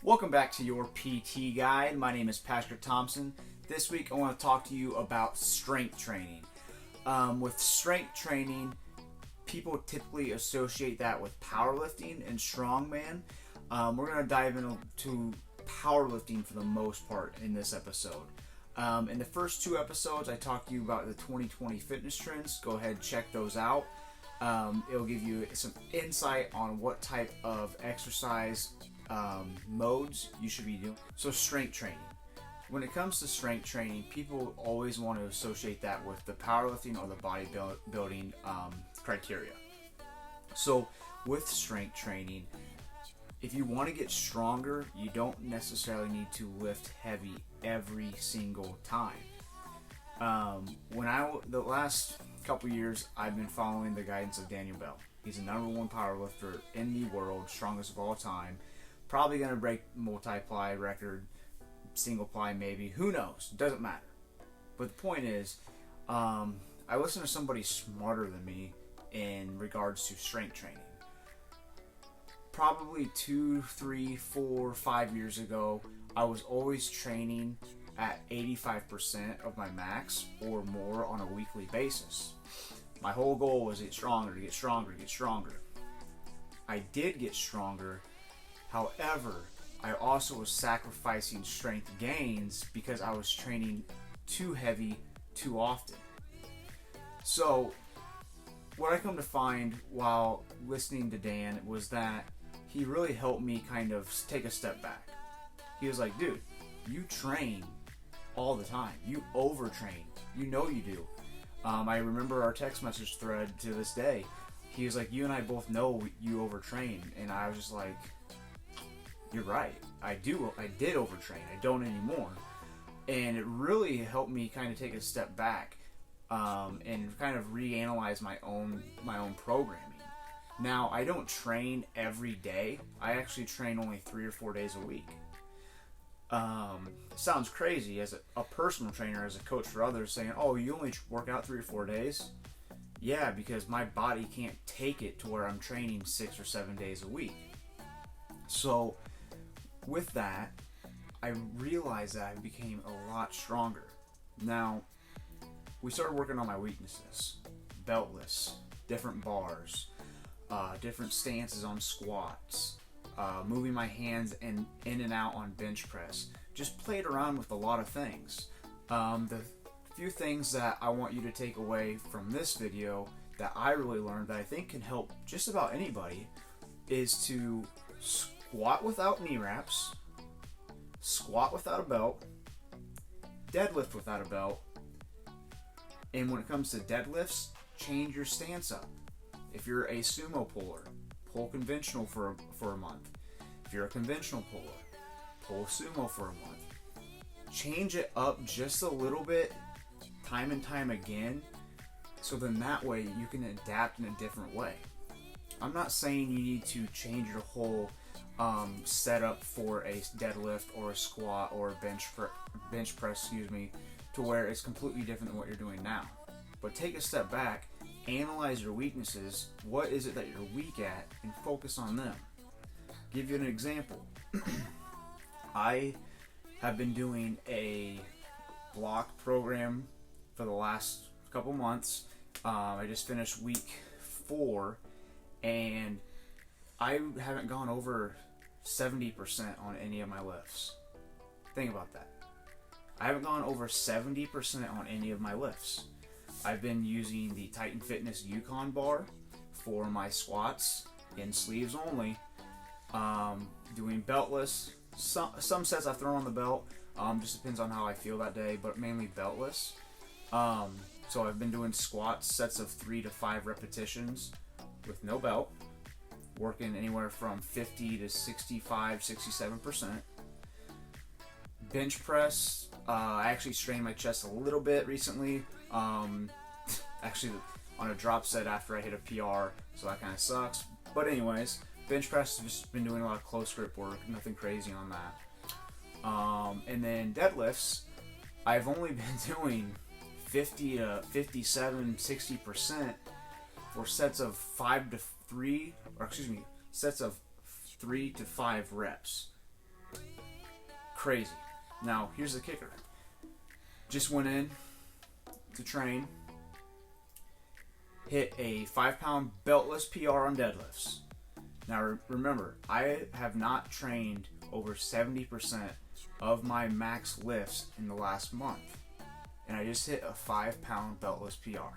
Welcome back to your PT Guide. My name is Patrick Thompson. This week I want to talk to you about strength training. With strength training, people typically associate that with powerlifting and strongman. We're going to dive into powerlifting for the most part in this episode. In the first two episodes, I talked to you about the 2020 fitness trends. Go ahead and check those out. It'll give you some insight on what type of exercise modes you should be doing. So strength training. When it comes to strength training, people always want to associate that with the powerlifting or the bodybuilding criteria. So with strength training, if you want to get stronger, you don't necessarily need to lift heavy every single time. The last couple years, I've been following the guidance of Daniel Bell. He's the #1 powerlifter in the world, strongest of all time. Probably going to break multi-ply record, single ply maybe. Who knows? Doesn't matter. But the point is, I listen to somebody smarter than me in regards to strength training. Probably 2, 3, 4, 5 years ago, I was always training at 85% of my max or more on a weekly basis. My whole goal was to get stronger, to get stronger, to get stronger. I did get stronger. However, I also was sacrificing strength gains because I was training too heavy too often. So, what I come to find while listening to Dan was that he really helped me kind of take a step back. He was like, dude, you train all the time. You overtrain. You know you do. I remember our text message thread to this day. He was like, you and I both know you overtrain. And I was just like, you're right. I did overtrain. I don't anymore. And it really helped me kind of take a step back and kind of reanalyze my own programming. Now, I don't train every day. I actually train only 3 or 4 days a week. It sounds crazy as a personal trainer, as a coach for others, saying, oh, you only work out 3 or 4 days? Yeah, because my body can't take it to where I'm training 6 or 7 days a week. So, with that, I realized that I became a lot stronger. Now, we started working on my weaknesses. Beltless, different bars, different stances on squats, moving my hands in and out on bench press. Just played around with a lot of things. The few things that I want you to take away from this video that I really learned that I think can help just about anybody is to squat without knee wraps, squat without a belt, deadlift without a belt, and when it comes to deadlifts, change your stance up. If you're a sumo puller, pull conventional for a month. If you're a conventional puller, pull sumo for a month. Change it up just a little bit, time and time again, so then that way you can adapt in a different way. I'm not saying you need to change your whole setup for a deadlift or a squat or a bench press, to where it's completely different than what you're doing now. But take a step back, analyze your weaknesses. What is it that you're weak at, and focus on them. Give you an example. I have been doing a block program for the last couple months. I just finished week 4, and I haven't gone over 70% on any of my lifts. Think about that. I haven't gone over 70% on any of my lifts. I've been using the Titan Fitness Yukon bar for my squats in sleeves only. Doing beltless. Some sets I've thrown on the belt. Just depends on how I feel that day, but mainly beltless. So I've been doing squats, sets of 3 to 5 repetitions with no belt, working anywhere from 50 to 65, 67%. Bench press, I actually strained my chest a little bit recently. Actually, on a drop set after I hit a PR, so that kind of sucks. But anyways, bench press has just been doing a lot of close grip work, nothing crazy on that. And then deadlifts, I've only been doing 50 to 57, 60% for sets of 3 to 5 reps. Crazy. Now, here's the kicker. Just went in to train, hit a 5-pound beltless PR on deadlifts. Now, remember, I have not trained over 70% of my max lifts in the last month. And I just hit a 5-pound beltless PR.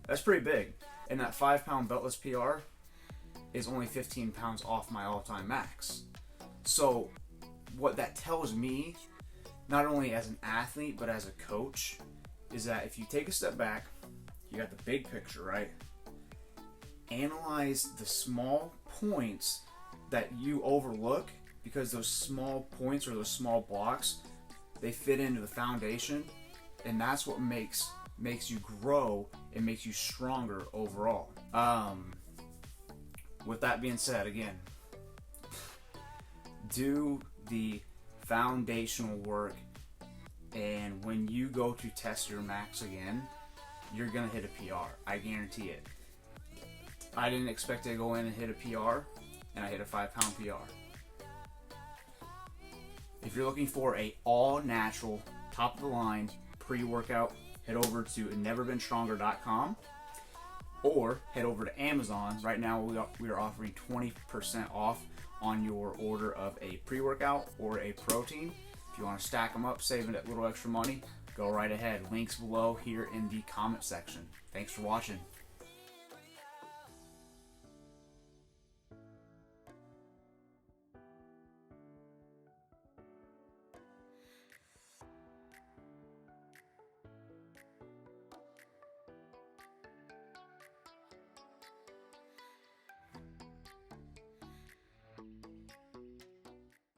That's pretty big. And that 5-pound beltless PR is only 15 pounds off my all-time max. So what that tells me, not only as an athlete but as a coach, is that if you take a step back, you got the big picture, right? Analyze the small points that you overlook, because those small points or those small blocks, they fit into the foundation, and that's what makes you grow and makes you stronger overall. With that being said, again, do the foundational work, and when you go to test your max again, you're gonna hit a PR. I guarantee it. I didn't expect to go in and hit a PR, and I hit a 5-pound PR. If you're looking for a all-natural, top-of-the-line pre-workout, head over to neverbeenstronger.com or head over to Amazon. Right now we are offering 20% off on your order of a pre-workout or a protein. If you want to stack them up, save that little extra money, go right ahead. Links below here in the comment section. Thanks for watching.